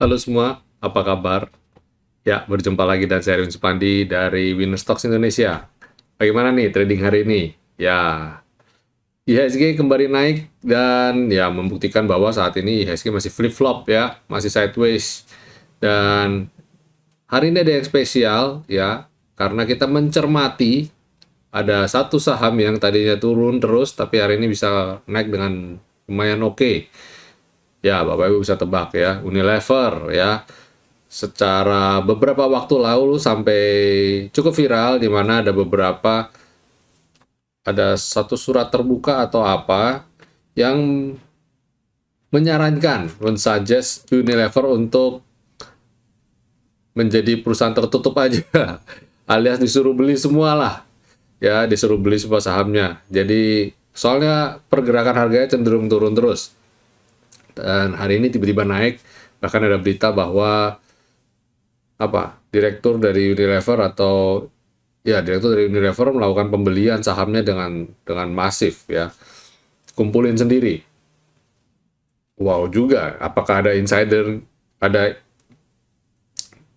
Halo semua, apa kabar? Ya, berjumpa lagi dan saya Erwin Supandi dari Winner Stocks Indonesia. Bagaimana nih trading hari ini? Ya, IHSG kembali naik dan ya membuktikan bahwa saat ini IHSG masih flip-flop ya, masih sideways. Dan hari ini ada yang spesial ya, karena kita mencermati ada satu saham yang tadinya turun terus, tapi hari ini bisa naik dengan lumayan oke. Ya, Bapak Ibu bisa tebak ya, Unilever ya. Secara beberapa waktu lalu sampai cukup viral di mana ada satu surat terbuka atau apa yang menyarankan mensuggest Unilever untuk menjadi perusahaan tertutup aja alias disuruh beli semua lah ya, disuruh beli semua sahamnya. Jadi soalnya pergerakan harganya cenderung turun terus dan hari ini tiba-tiba naik, bahkan ada berita bahwa direktur dari Unilever melakukan pembelian sahamnya dengan masif ya, kumpulin sendiri. Wow juga, apakah ada insider,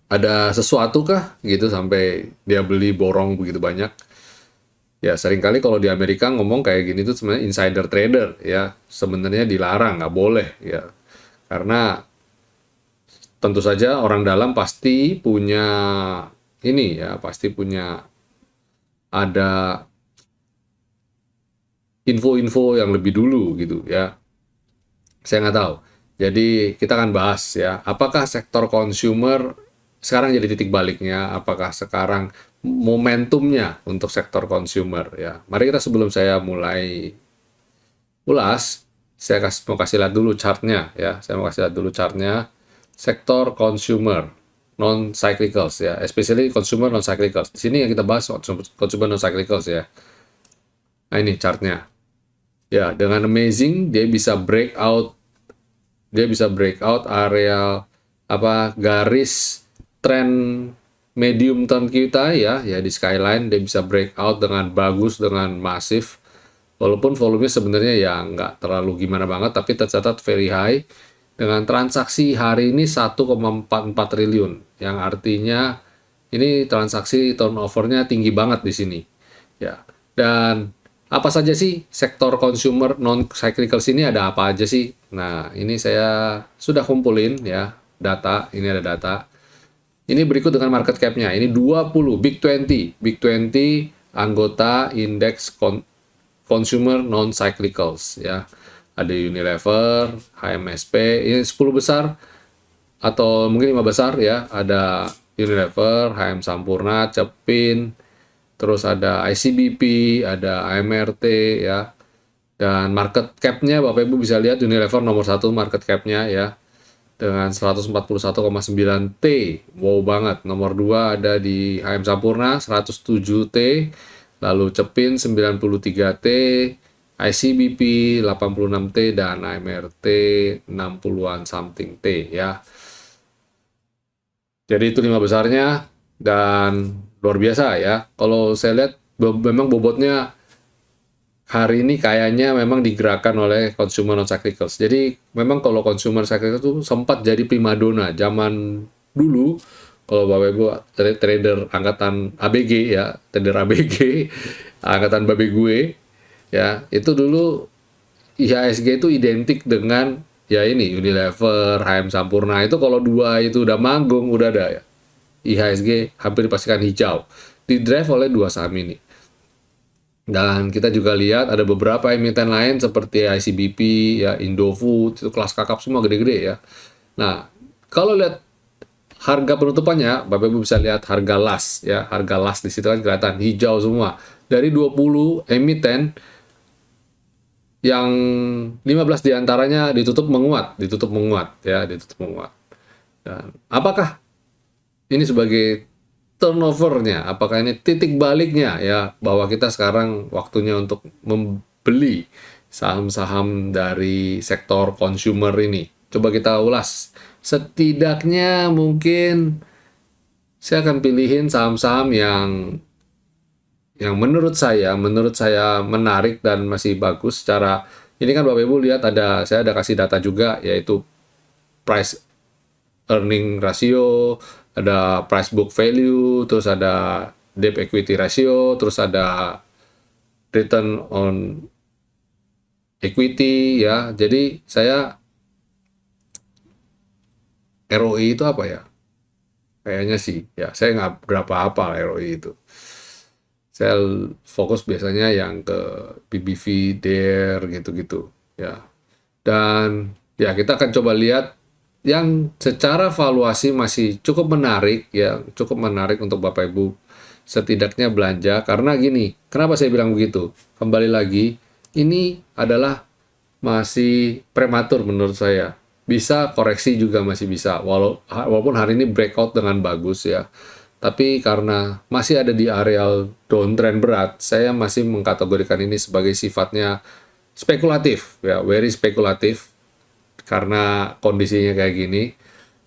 ada sesuatu kah gitu sampai dia beli borong begitu banyak? Ya seringkali kalau di Amerika ngomong kayak gini tuh sebenarnya insider trader ya, sebenarnya dilarang, nggak boleh ya, karena tentu saja orang dalam pasti punya ini ya, pasti punya ada info-info yang lebih dulu gitu ya. Saya nggak tahu. Jadi kita akan bahas ya, apakah sektor consumer sekarang jadi titik baliknya, apakah sekarang momentumnya untuk sektor consumer ya. Mari kita sebelum saya mulai ulas, mau kasih lihat dulu chartnya ya. Saya mau kasih lihat dulu chartnya sektor consumer non cyclicals ya, especially consumer non cyclicals. Di sini yang kita bahas consumer non cyclicals ya. Nah ini chartnya. Ya, dengan amazing dia bisa breakout area garis trend medium term kita ya di skyline. Dia bisa breakout dengan bagus, dengan masif, walaupun volumenya sebenarnya ya nggak terlalu gimana banget, tapi tercatat very high dengan transaksi hari ini 1,44 triliun, yang artinya ini transaksi turnovernya tinggi banget di sini ya. Dan apa saja sih sektor consumer non cyclical sini, ada apa aja sih? Nah, ini saya sudah kumpulin ya data, ini ada data. Ini berikut dengan market cap-nya. Ini 20 Big 20 anggota indeks consumer non cyclicals ya. Ada Unilever, HMSP, ini 10 besar atau mungkin 5 besar ya. Ada Unilever, HM Sampurna, Cepin, terus ada ICBP, ada AMRT ya. Dan market cap-nya Bapak Ibu bisa lihat Unilever nomor 1 market cap-nya ya, dengan 141,9 T. Wow banget. Nomor 2 ada di HM Sampurna 107 T, lalu Cepin 93 T, ICBP 86 T, dan AMRT 60-an something T ya. Jadi itu 5 besarnya dan luar biasa ya. Kalau saya lihat memang bobotnya hari ini kayaknya memang digerakkan oleh consumer non cyclicals. Jadi memang kalau consumer cyclicals itu sempat jadi primadona zaman dulu. Kalau Bapak Ibu trader angkatan ABG ya, trader ABG, angkatan babe gue ya, itu dulu IHSG itu identik dengan ya ini Unilever, HM Sampurna. Itu kalau dua itu udah manggung, udah ada ya, IHSG hampir dipastikan hijau, di drive oleh dua saham ini. Dan kita juga lihat ada beberapa emiten lain seperti ICBP ya, Indofood, itu kelas kakap semua gede-gede ya. Nah, kalau lihat harga penutupannya, Bapak Ibu bisa lihat harga last ya, harga last di situ kan kelihatan hijau semua. Dari 20 emiten, yang 15 diantaranya ditutup menguat ya, ditutup menguat. Dan apakah ini sebagai turnovernya, apakah ini titik baliknya ya, bahwa kita sekarang waktunya untuk membeli saham-saham dari sektor consumer ini? Coba kita ulas. Setidaknya mungkin saya akan pilihin saham-saham yang menurut saya menarik dan masih bagus secara ini kan. Bapak Ibu lihat saya ada kasih data juga, yaitu price earning ratio, ada price book value, terus ada debt equity ratio, terus ada return on equity ya. Jadi saya ROI itu apa ya? Kayaknya sih ya saya nggak berapa hafal ROI itu. Saya fokus biasanya yang ke PBV, DER gitu-gitu ya. Dan ya kita akan coba lihat yang secara valuasi masih cukup menarik ya, cukup menarik untuk Bapak Ibu setidaknya belanja karena gini, kenapa saya bilang begitu? Kembali lagi, ini adalah masih prematur menurut saya. Bisa koreksi juga masih bisa, walaupun hari ini breakout dengan bagus ya. Tapi karena masih ada di areal downtrend berat, saya masih mengkategorikan ini sebagai sifatnya spekulatif ya, very spekulatif karena kondisinya kayak gini.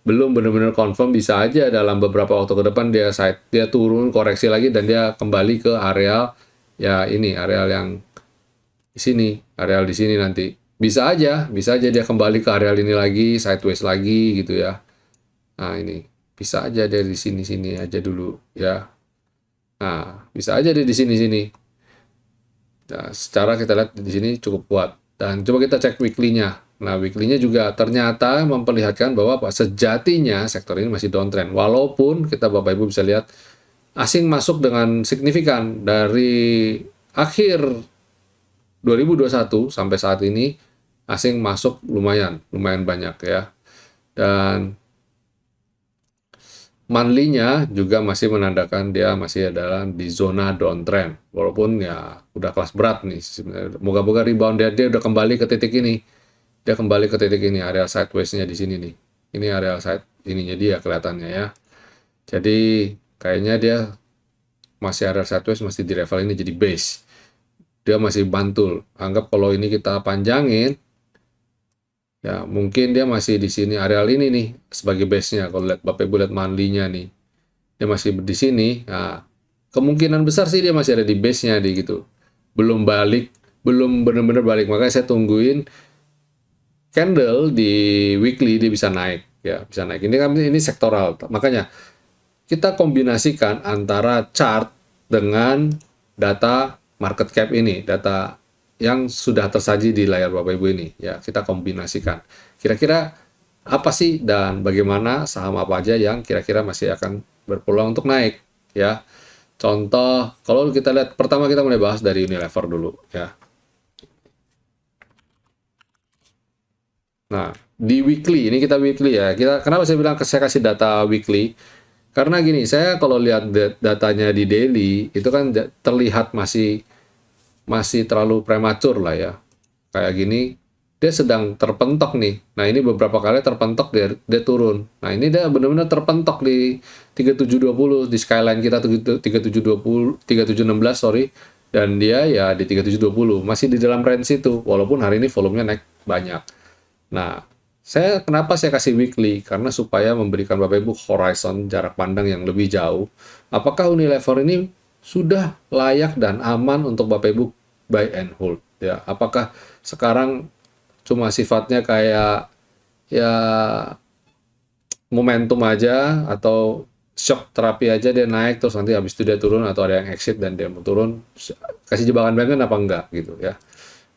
Belum benar-benar confirm, bisa aja dalam beberapa waktu ke depan dia turun koreksi lagi dan dia kembali ke areal ya ini areal yang di sini, areal di sini nanti. Bisa aja dia kembali ke areal ini lagi, sideways lagi gitu ya. Nah, ini bisa aja dia di sini-sini aja dulu ya. Nah, bisa aja dia di sini-sini. Nah, secara kita lihat di sini cukup kuat. Dan coba kita cek weekly-nya. Nah, weekly-nya juga ternyata memperlihatkan bahwa sejatinya sektor ini masih downtrend. Walaupun kita Bapak Ibu bisa lihat asing masuk dengan signifikan dari akhir 2021 sampai saat ini asing masuk lumayan banyak ya. Dan monthly-nya juga masih menandakan dia masih adalah di zona downtrend. Walaupun ya udah kelas berat nih sebenarnya. Moga-moga rebound dia udah kembali ke titik ini. Dia kembali ke titik ini, area sideways-nya di sini nih. Ini area side ininya dia kelihatannya ya. Jadi kayaknya dia masih area sideways, masih di level ini jadi base. Dia masih bantul. Anggap kalau ini kita panjangin, ya mungkin dia masih di sini areal ini nih sebagai base-nya. Kalau lihat Bapak Ibu lihat monthly-nya nih, dia masih di sini. Nah, kemungkinan besar sih dia masih ada di base-nya di gitu. Belum balik, belum benar-benar balik. Makanya saya tungguin candle di weekly dia bisa naik ya, bisa naik. Ini kan ini sektoral. Makanya kita kombinasikan antara chart dengan data market cap ini, data yang sudah tersaji di layar Bapak Ibu ini ya, kita kombinasikan. Kira-kira apa sih dan bagaimana saham apa aja yang kira-kira masih akan berpeluang untuk naik ya. Contoh, kalau kita lihat pertama kita mulai bahas dari Unilever dulu ya. Nah, di weekly, ini kita weekly ya. Kenapa saya bilang saya kasih data weekly? Karena gini, saya kalau lihat datanya di daily, itu kan terlihat masih terlalu prematur lah ya. Kayak gini, dia sedang terpentok nih. Nah, ini beberapa kali terpentok, dia turun. Nah, ini dia benar-benar terpentok di 3720, di skyline kita 3720, 3716, sorry. Dan dia ya di 3720, masih di dalam range itu. Walaupun hari ini volumenya naik banyak. Nah, kenapa saya kasih weekly? Karena supaya memberikan Bapak Ibu horizon jarak pandang yang lebih jauh. Apakah Unilever ini sudah layak dan aman untuk Bapak Ibu buy and hold? Ya, apakah sekarang cuma sifatnya kayak ya momentum aja atau shock terapi aja dia naik terus nanti habis itu dia turun atau ada yang exit dan dia mau turun kasih jebakan banget apa enggak gitu ya.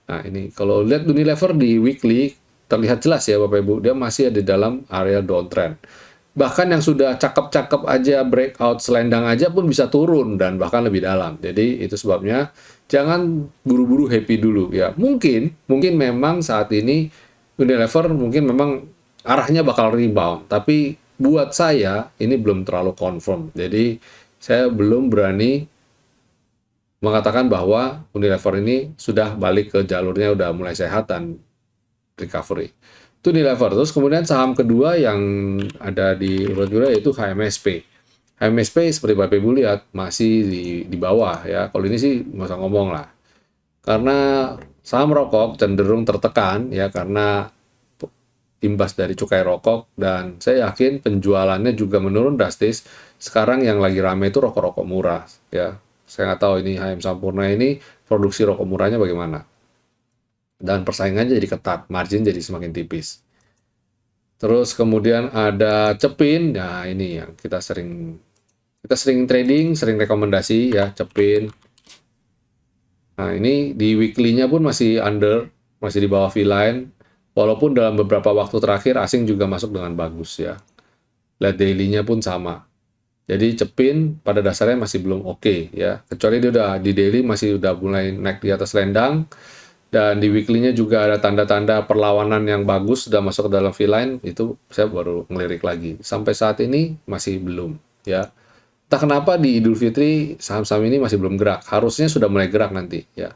Nah, ini kalau lihat Unilever di weekly terlihat jelas ya Bapak Ibu, dia masih ada di dalam area downtrend. Bahkan yang sudah cakep-cakep aja breakout selendang aja pun bisa turun dan bahkan lebih dalam. Jadi itu sebabnya jangan buru-buru happy dulu ya. Mungkin memang saat ini Unilever mungkin memang arahnya bakal rebound, tapi buat saya ini belum terlalu confirm. Jadi saya belum berani mengatakan bahwa Unilever ini sudah balik ke jalurnya udah mulai sehat dan recovery. Itu Unilever. Terus kemudian saham kedua yang ada di urut kedua yaitu HMSP. HMSP seperti Bapak Ibu lihat masih di bawah ya. Kalau ini sih nggak usah ngomong lah. Karena saham rokok cenderung tertekan ya karena imbas dari cukai rokok dan saya yakin penjualannya juga menurun drastis. Sekarang yang lagi rame itu rokok-rokok murah ya. Saya nggak tahu ini HM Sampurna ini produksi rokok murahnya bagaimana. Dan persaingannya jadi ketat, margin jadi semakin tipis. Terus kemudian ada Cepin. Nah, ini yang kita sering trading, sering rekomendasi ya, Cepin. Nah, ini di weekly-nya pun masih under, masih di bawah V-line. Walaupun dalam beberapa waktu terakhir asing juga masuk dengan bagus ya. Lihat daily-nya pun sama. Jadi Cepin pada dasarnya masih belum oke ya. Kecuali dia udah di daily masih udah mulai naik di atas lendang, dan di weekly-nya juga ada tanda-tanda perlawanan yang bagus sudah masuk ke dalam V-line, itu saya baru ngelirik lagi. Sampai saat ini masih belum ya. Entah kenapa di Idul Fitri saham-saham ini masih belum gerak. Harusnya sudah mulai gerak nanti ya.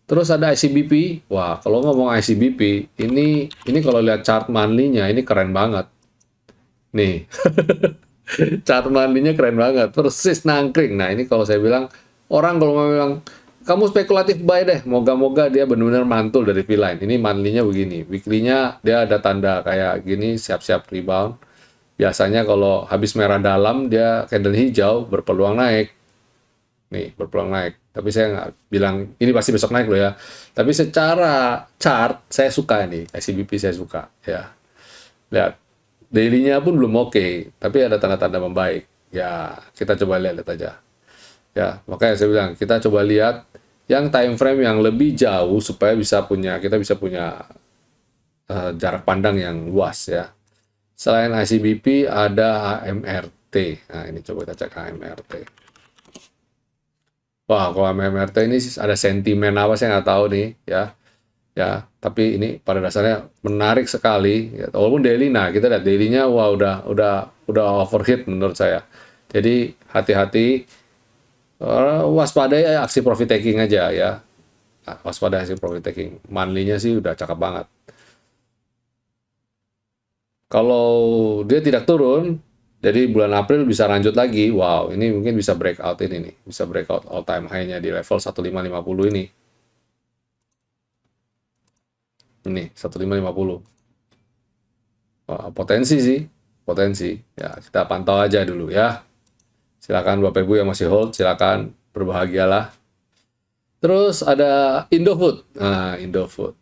Terus ada ICBP. Wah, kalau ngomong ICBP, ini kalau lihat chart monthly-nya ini keren banget. Nih, chart monthly-nya keren banget. Persis nangkring. Nah, ini kalau saya bilang, orang kalau mau bilang, kamu spekulatif buy deh. Moga-moga dia benar-benar mantul dari V-line. Ini monthly-nya begini. Weekly-nya dia ada tanda kayak gini, siap-siap rebound. Biasanya kalau habis merah dalam, dia candle hijau, berpeluang naik. Nih, berpeluang naik. Tapi saya nggak bilang, ini pasti besok naik loh ya. Tapi secara chart, saya suka ini. ICBP saya suka. Ya, lihat. Daily-nya pun belum oke, tapi ada tanda-tanda membaik. Ya, kita coba lihat aja. Ya, makanya saya bilang, kita coba lihat yang time frame yang lebih jauh supaya kita bisa punya jarak pandang yang luas ya. Selain ICBP ada AMRT. Nah, ini coba kita cek AMRT. Wah, kalau AMRT ini ada sentimen apa saya nggak tahu nih ya. Ya, tapi ini pada dasarnya menarik sekali. Ya, walaupun daily, nah kita lihat daily-nya, wah udah overheat menurut saya. Jadi hati-hati, waspadai aksi profit taking aja ya. Waspada aksi profit taking. Monthly-nya sih udah cakep banget. Kalau dia tidak turun, jadi bulan April bisa lanjut lagi. Wow, ini mungkin bisa breakout ini nih. Bisa breakout all time high-nya di level 1550 ini. Ini, 1550. Wah, potensi sih. Potensi. Ya, kita pantau aja dulu ya. Silakan Bapak Ibu yang masih hold, silakan berbahagialah. Terus ada Indofood. Nah, Indofood.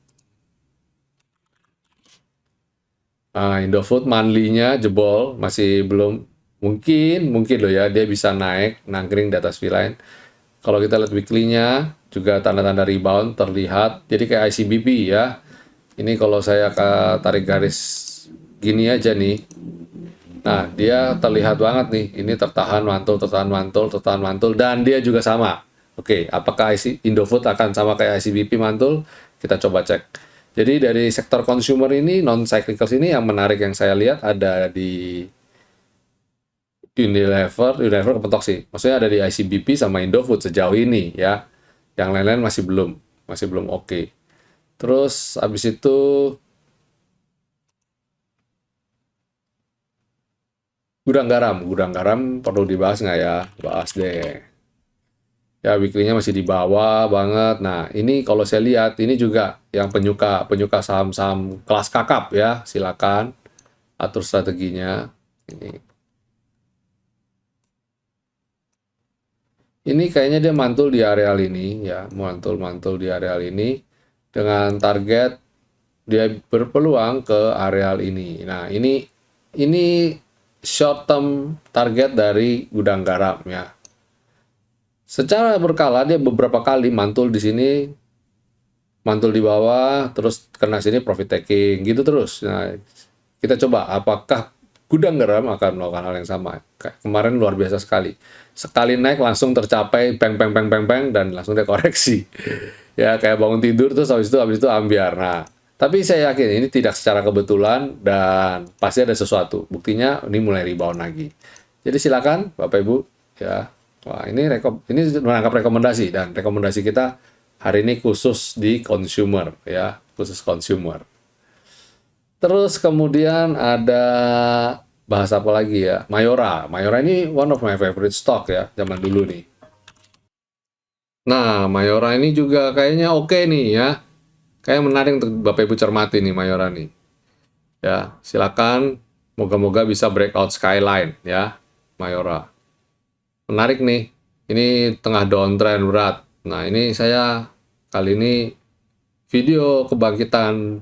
Indofood monthly-nya jebol, masih belum, mungkin loh ya dia bisa naik nangkring di atas V-line. Kalau kita lihat weekly-nya juga tanda-tanda rebound terlihat. Jadi kayak ICBP ya. Ini kalau saya tarik garis gini aja nih. Nah, dia terlihat banget nih. Ini tertahan mantul, tertahan mantul, tertahan mantul, dan dia juga sama. Oke, apakah Indofood akan sama kayak ICBP mantul? Kita coba cek. Jadi dari sektor consumer ini, non-cyclicals ini yang menarik yang saya lihat ada di Unilever kepentok sih. Maksudnya ada di ICBP sama Indofood sejauh ini ya. Yang lain-lain masih belum oke. Terus habis itu gudang garam perlu dibahas nggak ya? Bahas deh. Ya, weekly-nya masih di bawah banget. Nah, ini kalau saya lihat, ini juga yang penyuka saham-saham kelas kakap ya, silakan atur strateginya. Ini kayaknya dia mantul di areal ini ya, mantul di areal ini dengan target dia berpeluang ke areal ini. Nah, ini short term target dari gudang garam ya. Secara berkala dia beberapa kali mantul di sini, mantul di bawah, terus kena sini profit taking gitu terus. Nah, kita coba apakah gudang garam akan melakukan hal yang sama. Kemarin luar biasa sekali. Sekali naik langsung tercapai bang bang bang bang bang dan langsung dia koreksi. Ya kayak bangun tidur terus habis itu ambiar. Nah, tapi saya yakin ini tidak secara kebetulan dan pasti ada sesuatu. Buktinya ini mulai rebound lagi. Jadi silakan Bapak Ibu ya. Wah, ini menangkap rekomendasi, dan rekomendasi kita hari ini khusus di consumer ya, khusus consumer. Terus kemudian ada bahas apa lagi ya? Mayora. Mayora ini one of my favorite stock ya, zaman dulu nih. Nah, Mayora ini juga kayaknya oke nih ya. Kayak menarik untuk Bapak Ibu cermati nih Mayora nih. Ya, silakan. Moga-moga bisa breakout skyline ya, Mayora. Menarik nih. Ini tengah downtrend berat. Nah, ini saya kali ini video kebangkitan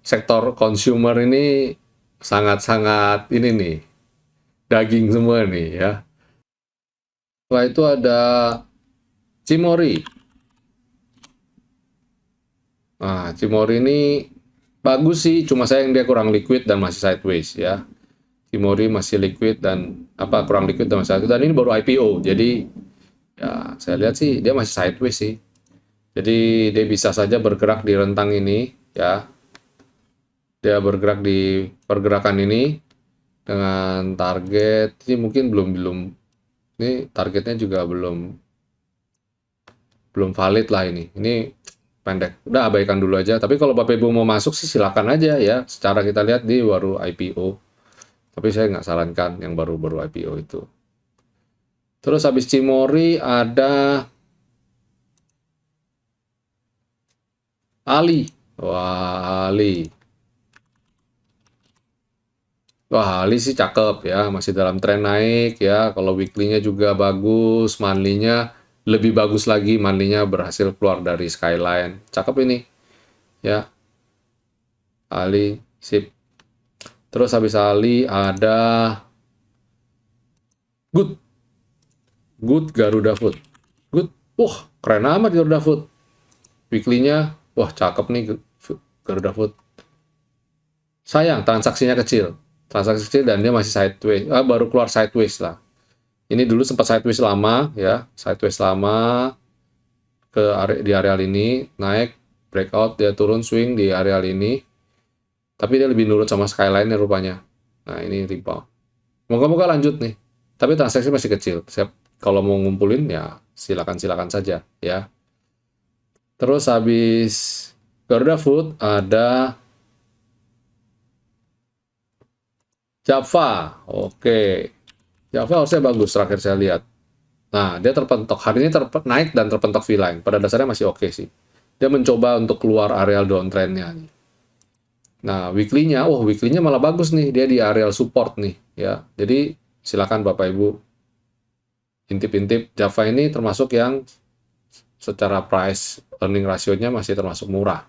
sektor consumer ini sangat-sangat ini nih, daging semua nih ya. Setelah itu ada Cimory. Nah, Cimory ini bagus sih, cuma sayang dia kurang liquid dan masih sideways ya. Cimory masih liquid dan kurang liquid dan masih sideways, dan ini baru IPO. Jadi ya saya lihat sih dia masih sideways sih. Jadi dia bisa saja bergerak di rentang ini ya. Dia bergerak di pergerakan ini dengan target ini mungkin belum belum ini targetnya juga belum valid lah ini. Ini pendek. Udah abaikan dulu aja. Tapi kalau Bapak Ibu mau masuk sih silakan aja ya. Secara kita lihat di baru IPO. Tapi saya nggak sarankan yang baru-baru IPO itu. Terus habis Cimory ada Ali. Wah, Ali. Wah, Ali sih cakep ya, masih dalam tren naik ya. Kalau weekly-nya juga bagus, monthly-nya lebih bagus lagi. Monthly-nya berhasil keluar dari skyline. Cakep ini ya, Ali, sip. Terus habis Ali ada Good, Good Garuda Food. Good, wah keren amat Garuda Food. Weekly-nya, wah cakep nih Garuda Food. Sayang, transaksinya kecil. Transaksi kecil dan dia masih sideways. Baru keluar sideways lah. Ini dulu sempat sideways lama ya, sideways lama di areal ini, naik, breakout, dia turun swing di areal ini. Tapi dia lebih nurut sama skyline rupanya. Nah, ini rebound. Moga-moga lanjut nih. Tapi transaksi masih kecil. Kalau mau ngumpulin ya silakan saja ya. Terus habis Garuda Food ada Java. Oke. Java harusnya bagus terakhir saya lihat. Nah, dia terpentok. Hari ini naik dan terpentok V-line. Pada dasarnya masih oke sih. Dia mencoba untuk keluar areal downtrend-nya. Nah, weekly-nya malah bagus nih. Dia di areal support nih. Ya, jadi silakan Bapak Ibu intip-intip. Java ini termasuk yang secara price earning ratio-nya masih termasuk murah.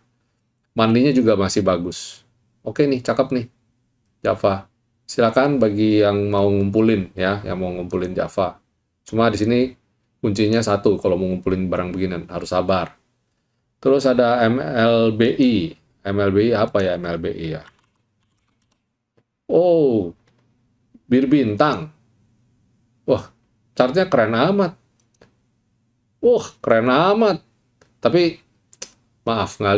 Monthly-nya juga masih bagus. Oke nih, cakep nih Java. Silakan bagi yang mau ngumpulin ya, yang mau ngumpulin Java. Cuma di sini kuncinya satu, kalau mau ngumpulin barang beginian harus sabar. Terus ada MLBI. MLBI apa ya MLBI ya? Oh, bir bintang. Wah, chartnya keren amat. Wah, keren amat. Tapi maaf, nggak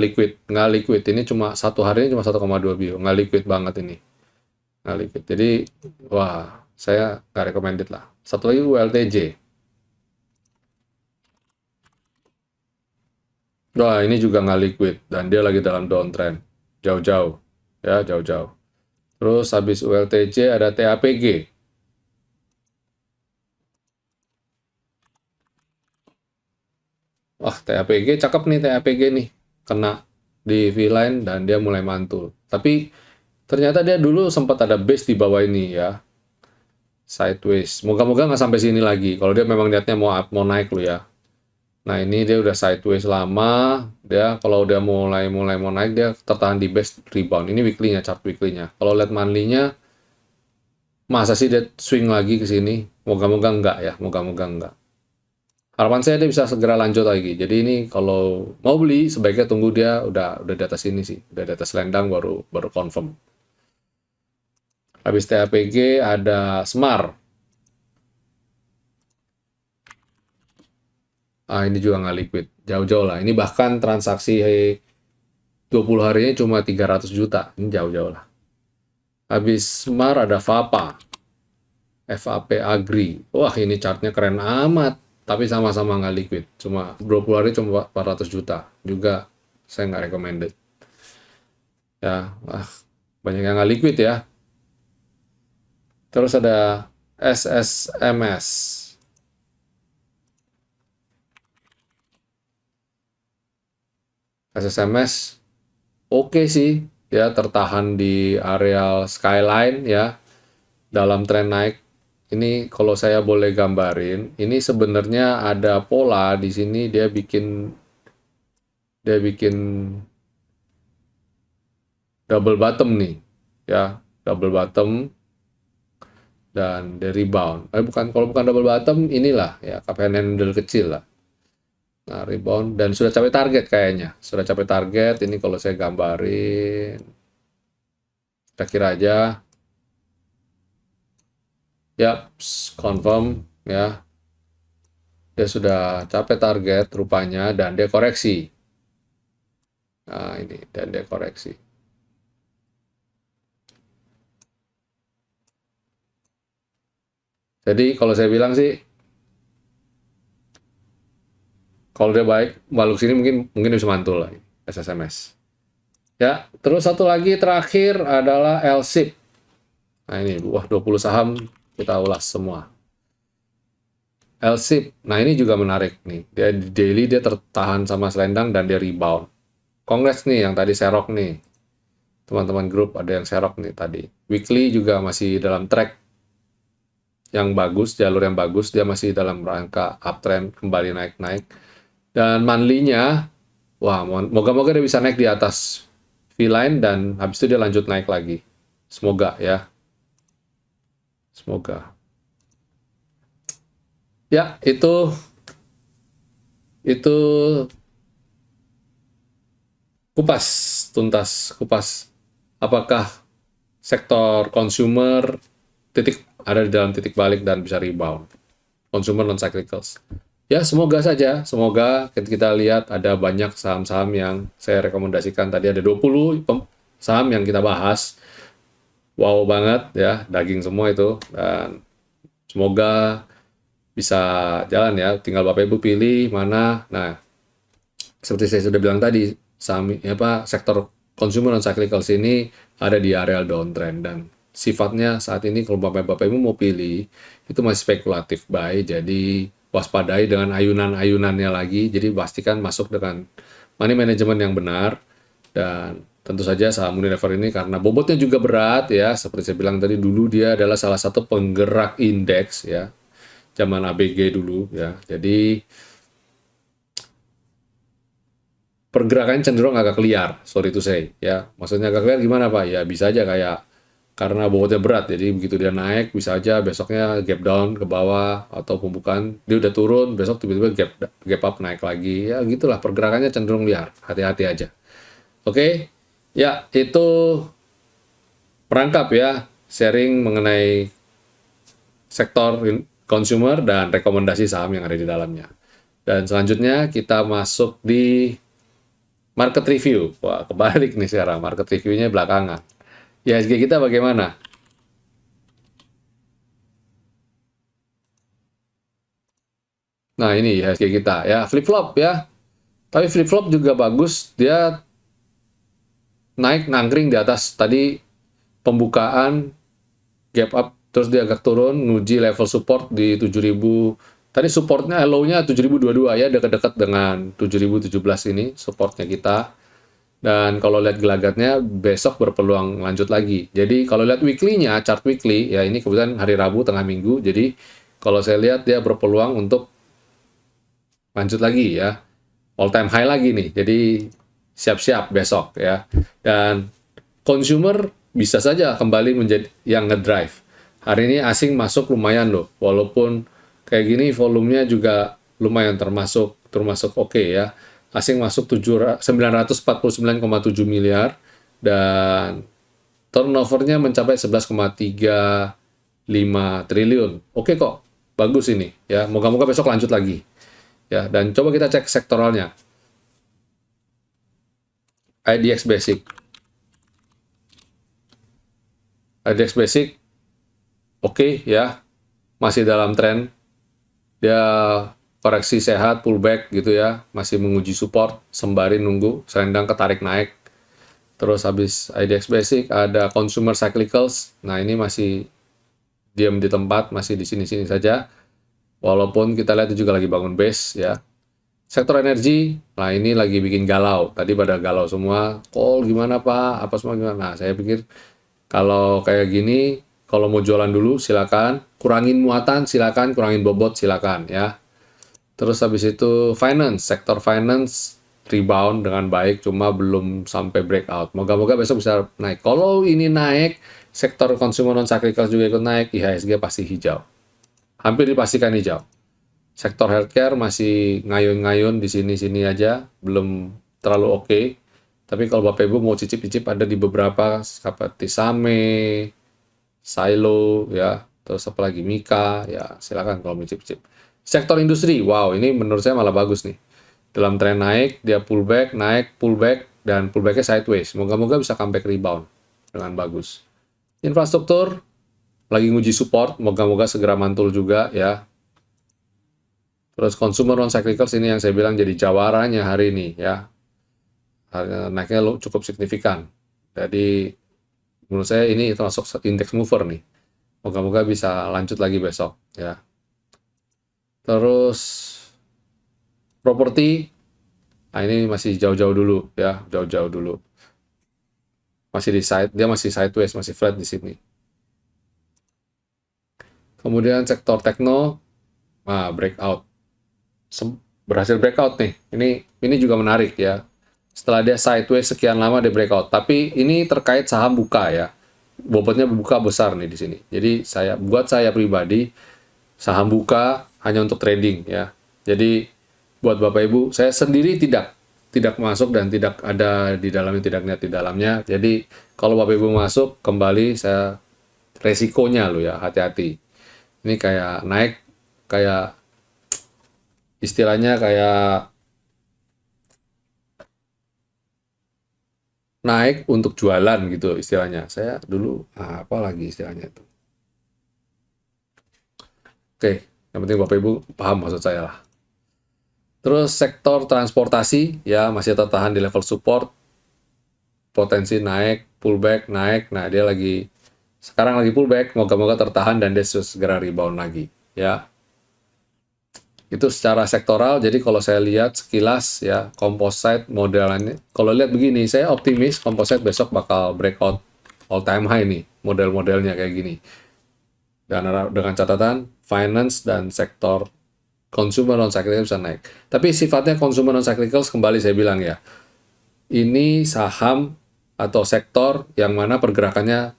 liquid. Ini cuma satu hari ini cuma 1,2 bio, nggak liquid banget ini. Nggak liquid. Jadi, wah, saya nggak recommended lah. Satu lagi ULTJ. Wah, ini juga nggak liquid dan dia lagi dalam downtrend. Jauh-jauh. Ya, jauh-jauh. Terus habis ULTJ ada TAPG. Wah, TAPG cakep nih TAPG nih. Kena di V-line dan dia mulai mantul. Tapi ternyata dia dulu sempat ada base di bawah ini ya. Sideways. Moga-moga nggak sampai sini lagi. Kalau dia memang niatnya mau naik lo ya. Nah, ini dia udah sideways lama. Dia kalau udah mulai mau naik, dia tertahan di base rebound. Ini weekly-nya, chart weekly-nya. Kalau lihat monthly-nya, masa sih dia swing lagi ke sini? Moga-moga enggak ya, moga-moga enggak. Harapan saya dia bisa segera lanjut lagi. Jadi ini kalau mau beli, sebaiknya tunggu dia udah di atas ini sih. Udah di atas lendang baru confirm. Habis TAPG ada Smar. Ini juga nggak liquid. Jauh-jauh lah. Ini bahkan transaksi 20 harinya cuma 300 juta. Ini jauh-jauh lah. Habis Smar ada FAPA. FAP Agri. Wah, ini chartnya keren amat. Tapi sama-sama nggak liquid. Cuma 20 hari cuma 400 juta. Juga saya nggak recommended. Ya, banyak yang nggak liquid ya. Terus ada SSMS. SSMS oke sih, ya tertahan di areal skyline ya, dalam tren naik. Ini kalau saya boleh gambarin, ini sebenarnya ada pola di sini dia bikin double bottom nih, ya. double bottom dan dia rebound. Kalau bukan double bottom, inilah ya cup and handle kecil lah. Nah, rebound dan sudah capai target kayaknya. Sudah capai target. Ini kalau saya gambarin, kira-kira aja. Ya, confirm ya. Dia sudah capai target rupanya dan dia koreksi. Nah, ini dan dia koreksi. Jadi kalau saya bilang sih, kalau dia baik, balik sini mungkin bisa mantul lah SSMS. Ya, terus satu lagi terakhir adalah LSIP. Nah ini, 20 saham kita ulas semua. LSIP, nah ini juga menarik nih. Dia di daily dia tertahan sama selendang dan dia rebound. Congrats nih yang tadi serok nih. Teman-teman grup ada yang serok nih tadi. Weekly juga masih dalam track yang bagus, jalur yang bagus. Dia masih dalam rangka uptrend, kembali naik-naik. Dan monthly-nya, wah, moga-moga dia bisa naik di atas V-line dan habis itu dia lanjut naik lagi. Semoga ya. Semoga. Ya, itu kupas. Apakah sektor consumer ada di dalam titik balik dan bisa rebound. Consumer non-cyclicals. Ya, semoga saja. Semoga kita lihat ada banyak saham-saham yang saya rekomendasikan. Tadi ada 20 saham yang kita bahas. Wow banget ya, daging semua itu. Dan semoga bisa jalan ya. Tinggal Bapak Ibu pilih mana. Nah, seperti saya sudah bilang tadi, sektor consumer non-cyclicals ini ada di area downtrend dan sifatnya saat ini kalau Bapak Ibu mau pilih itu masih spekulatif buy, jadi waspadai dengan ayunan-ayunannya lagi, jadi pastikan masuk dengan money management yang benar. Dan tentu saja saham Unilever ini karena bobotnya juga berat ya, seperti saya bilang tadi, dulu dia adalah salah satu penggerak indeks ya, zaman ABG dulu ya, jadi pergerakannya cenderung agak liar, sorry to say ya. Maksudnya agak liar gimana Pak? Ya bisa aja kayak karena bobotnya berat, jadi begitu dia naik bisa aja besoknya gap down ke bawah atau pembukaan dia udah turun, besok tiba-tiba gap up naik lagi. Ya gitulah, pergerakannya cenderung liar, hati-hati aja. Oke, ya itu perangkap ya, sharing mengenai sektor consumer dan rekomendasi saham yang ada di dalamnya. Dan selanjutnya kita masuk di market review. Wah, kebalik nih sekarang, market reviewnya belakangan. IHSG kita bagaimana? Nah, ini IHSG kita ya, flip-flop ya. Tapi flip-flop juga bagus, dia naik nangkring di atas tadi pembukaan gap up, terus dia agak turun, nguji level support di 7000. Tadi supportnya low-nya 7022 ya, dekat-dekat dengan 7017 ini supportnya kita. Dan kalau lihat gelagatnya, besok berpeluang lanjut lagi. Jadi kalau lihat weekly-nya, chart weekly, ya ini kebetulan hari Rabu tengah minggu, jadi kalau saya lihat dia berpeluang untuk lanjut lagi ya. All time high lagi nih, jadi siap-siap besok ya. Dan consumer bisa saja kembali menjadi yang ngedrive. Hari ini asing masuk lumayan loh, walaupun kayak gini volumenya juga lumayan termasuk oke ya. Asing masuk 949,7 miliar dan turnovernya mencapai 11,35 triliun. Oke kok, bagus ini ya. Moga-moga besok lanjut lagi. Ya, dan coba kita cek sektoralnya. IDX Basic. IDX Basic oke ya. Masih dalam tren. Dia koreksi sehat, pullback gitu ya, masih menguji support, sembari nunggu selendang ketarik naik. Terus habis IDX Basic ada Consumer Cyclicals, nah ini masih diam di tempat, masih di sini-sini saja. Walaupun kita lihat juga lagi bangun base ya. Sektor energi, nah ini lagi bikin galau. Tadi pada galau semua, call gimana Pak, apa semua gimana. Nah saya pikir kalau kayak gini, kalau mau jualan dulu silakan, kurangin muatan silakan, kurangin bobot silakan ya. Terus habis itu sektor finance rebound dengan baik, cuma belum sampai breakout. Moga-moga besok bisa naik. Kalau ini naik, sektor consumer non cyclical juga ikut naik, IHSG pasti hijau. Hampir dipastikan hijau. Sektor healthcare masih ngayun-ngayun di sini-sini aja, belum terlalu oke. Tapi kalau Bapak Ibu mau cicip-cicip ada di beberapa seperti Same, Silo, ya, terus apa lagi Mika, ya silakan kalau mau cicip-cicip. Sektor industri, wow ini menurut saya malah bagus nih. Dalam tren naik, dia pullback, naik, pullback, dan pullbacknya sideways. Moga-moga bisa comeback rebound dengan bagus. Infrastruktur, lagi nguji support, moga-moga segera mantul juga ya. Terus consumer non cyclicals ini yang saya bilang jadi jawaranya hari ini ya. Naiknya cukup signifikan. Jadi menurut saya ini termasuk index mover nih. Moga-moga bisa lanjut lagi besok ya. Terus properti, nah ini masih jauh-jauh dulu ya, jauh-jauh dulu. Dia masih sideways, masih flat di sini. Kemudian sektor tekno, breakout. Berhasil breakout nih. Ini juga menarik ya. Setelah dia sideways sekian lama dia breakout. Tapi ini terkait saham buka ya. Bobotnya buka besar nih di sini. Jadi buat saya pribadi saham buka hanya untuk trading ya. Jadi buat Bapak Ibu, saya sendiri tidak masuk dan tidak ada di dalamnya, tidak lihat di dalamnya. Jadi kalau Bapak Ibu masuk kembali saya resikonya lo ya, hati-hati. Ini kayak naik kayak istilahnya kayak naik untuk jualan gitu istilahnya. Saya dulu apa lagi istilahnya itu. Oke, yang penting Bapak Ibu paham maksud saya lah. Terus sektor transportasi ya masih tertahan di level support. Potensi naik, pullback, naik. Nah, dia sekarang lagi pullback, moga-moga tertahan dan dia segera rebound lagi ya. Itu secara sektoral, jadi kalau saya lihat sekilas ya, composite modelannya, kalau lihat begini, saya optimis composite besok bakal breakout all time high nih, model-modelnya kayak gini. Dan dengan catatan, finance dan sektor consumer non-cyclical bisa naik. Tapi sifatnya consumer non-cyclical kembali saya bilang ya, ini saham atau sektor yang mana pergerakannya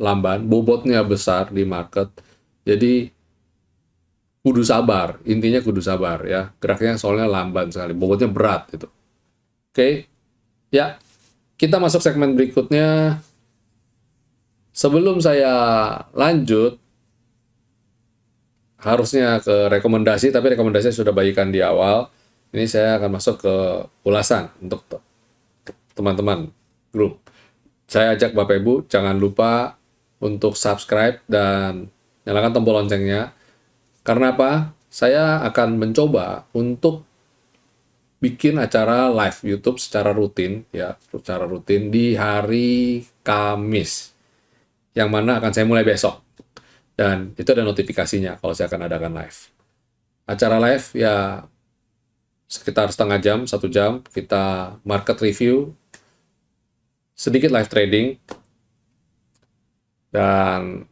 lamban, bobotnya besar di market, jadi kudu sabar, intinya kudu sabar ya. Geraknya soalnya lamban sekali, bobotnya berat itu. Oke, ya kita masuk segmen berikutnya. Sebelum saya lanjut, harusnya ke rekomendasi, tapi rekomendasi sudah bagikan di awal. Ini saya akan masuk ke ulasan untuk teman-teman grup. Saya ajak Bapak Ibu, jangan lupa untuk subscribe dan nyalakan tombol loncengnya. Karena apa? Saya akan mencoba untuk bikin acara live YouTube secara rutin ya, secara rutin di hari Kamis. Yang mana akan saya mulai besok. Dan itu ada notifikasinya kalau saya akan adakan live. Acara live ya sekitar setengah jam, 1 jam, kita market review, sedikit live trading, dan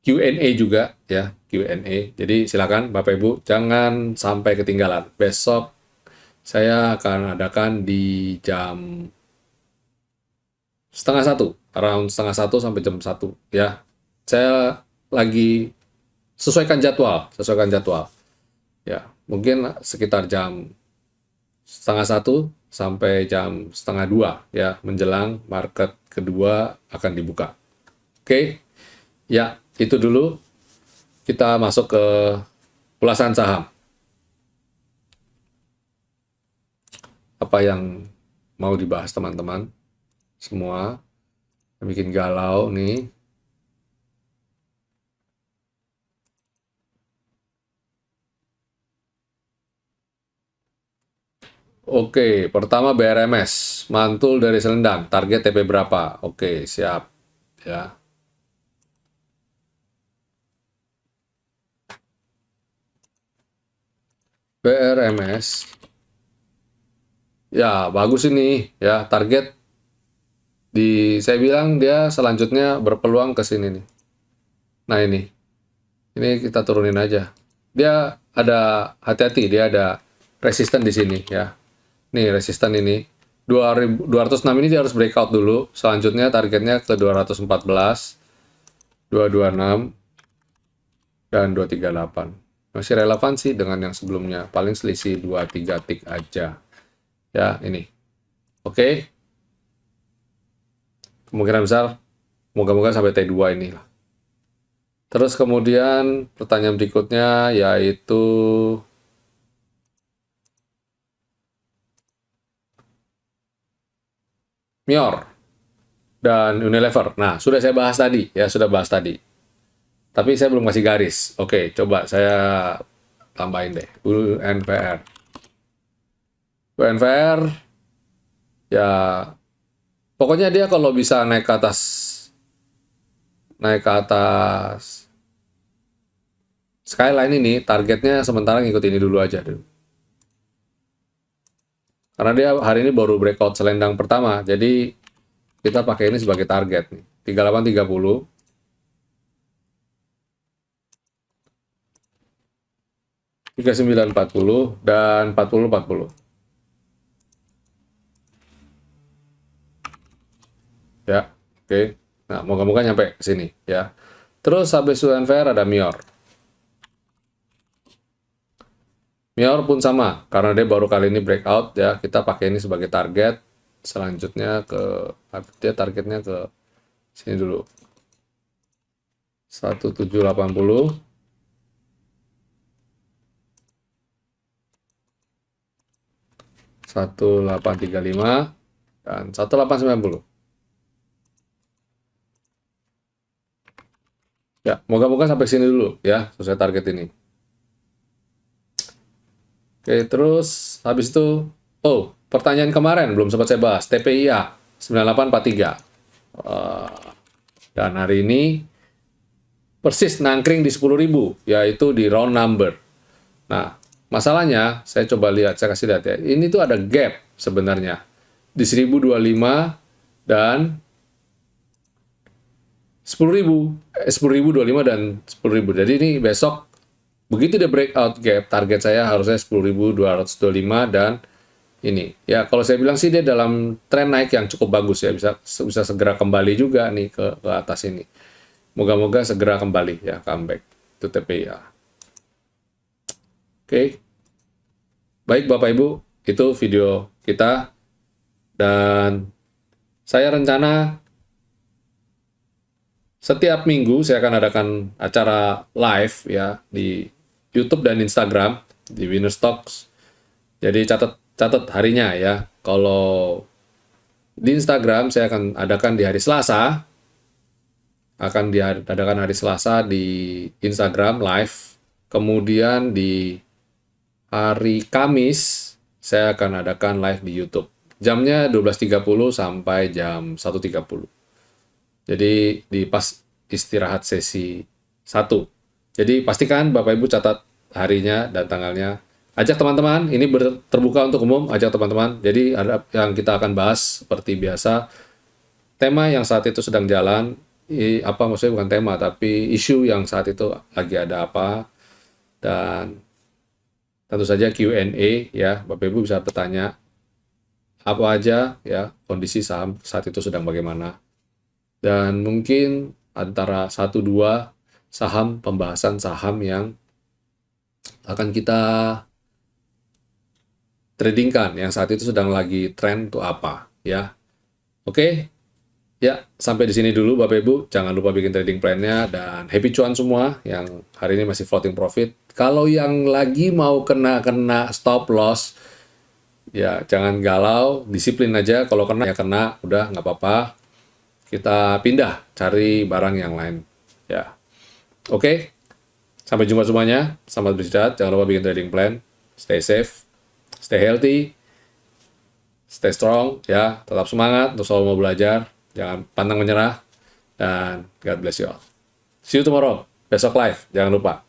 Q&A juga ya, Q&A. Jadi silakan Bapak Ibu jangan sampai ketinggalan. Besok saya akan adakan di jam setengah 1, around setengah 1 sampai jam 1 ya. Saya lagi sesuaikan jadwal ya. Mungkin sekitar jam setengah 1 sampai jam setengah 2 ya, menjelang market kedua akan dibuka. Oke, ya itu dulu. Kita masuk ke ulasan saham. Apa yang mau dibahas teman-teman semua? Bikin galau nih. Oke, pertama BRMS, mantul dari selendang, target TP berapa? Oke, siap ya. BRMS, ya bagus ini ya, target saya bilang dia selanjutnya berpeluang ke sini nih. Nah ini kita turunin aja. Dia ada hati-hati, dia ada resisten di sini ya. Nih resisten ini. 206 ini dia harus breakout dulu. Selanjutnya targetnya ke 214, 226, dan 238. Masih relevan sih dengan yang sebelumnya. Paling selisih 2-3 tick aja. Ya, ini. Oke. Kemungkinan besar, moga-moga sampai T2 ini lah. Terus kemudian pertanyaan berikutnya yaitu Mior dan Unilever. Nah, sudah saya bahas tadi, ya sudah bahas tadi. Tapi saya belum kasih garis. Oke, coba saya tambahin deh. UNVR. UNVR, ya pokoknya dia kalau bisa naik ke atas skyline ini, targetnya sementara ngikut ini dulu aja dulu. Karena dia hari ini baru breakout selendang pertama, jadi kita pakai ini sebagai target nih. 3830. 3940 dan 4040. Ya, oke. Nah, moga-moga nyampe ke sini ya. Terus habis UNVR ada Mior. Mior pun sama, karena dia baru kali ini breakout ya, kita pakai ini sebagai target. Selanjutnya dia targetnya ke sini dulu. 1780. 1835 dan 1890. Ya, moga-moga sampai sini dulu ya, sesuai target ini. Oke, terus habis itu, pertanyaan kemarin belum sempat saya bahas, TPIA 9843. Dan hari ini persis nangkring di 10.000, yaitu di round number. Nah, masalahnya, saya coba lihat, saya kasih lihat ya, ini tuh ada gap sebenarnya. Di 1025 dan 10.025 dan 10.000. Jadi ini besok begitu dia breakout gap, target saya harusnya 10.225 dan ini. Ya, kalau saya bilang sih dia dalam tren naik yang cukup bagus ya, bisa segera kembali juga nih ke atas ini. Moga-moga segera kembali ya, comeback to TPIA. Oke. Baik Bapak Ibu, itu video kita dan saya rencana setiap minggu saya akan adakan acara live ya di YouTube dan Instagram di Winner Stocks. Jadi catat harinya ya. Kalau di Instagram saya akan adakan di hari Selasa. Akan diadakan hari Selasa di Instagram live. Kemudian di hari Kamis saya akan adakan live di YouTube. Jamnya 12.30 sampai jam 1.30. Jadi di pas istirahat sesi 1. Jadi pastikan Bapak Ibu catat harinya dan tanggalnya. Ajak teman-teman, ini terbuka untuk umum, ajak teman-teman. Jadi ada yang kita akan bahas seperti biasa. Tema yang saat itu sedang jalan, apa maksudnya bukan tema, tapi isu yang saat itu lagi ada apa. Dan tentu saja Q&A ya, Bapak Ibu bisa bertanya apa aja ya, kondisi saham saat itu sedang bagaimana. Dan mungkin antara 1-2 saham, pembahasan saham yang akan kita tradingkan, yang saat itu sedang lagi tren itu apa, ya. Oke, ya sampai di sini dulu Bapak Ibu. Jangan lupa bikin trading plan-nya dan happy cuan semua yang hari ini masih floating profit. Kalau yang lagi mau kena stop loss, ya jangan galau, disiplin aja. Kalau kena ya kena, udah nggak apa-apa. Kita pindah, cari barang yang lain. Ya, oke. Sampai jumpa semuanya. Selamat beristirahat. Jangan lupa bikin trading plan. Stay safe, stay healthy, stay strong. Ya, tetap semangat untuk selalu mau belajar. Jangan pantang menyerah. Dan God bless you all. See you tomorrow. Besok live. Jangan lupa.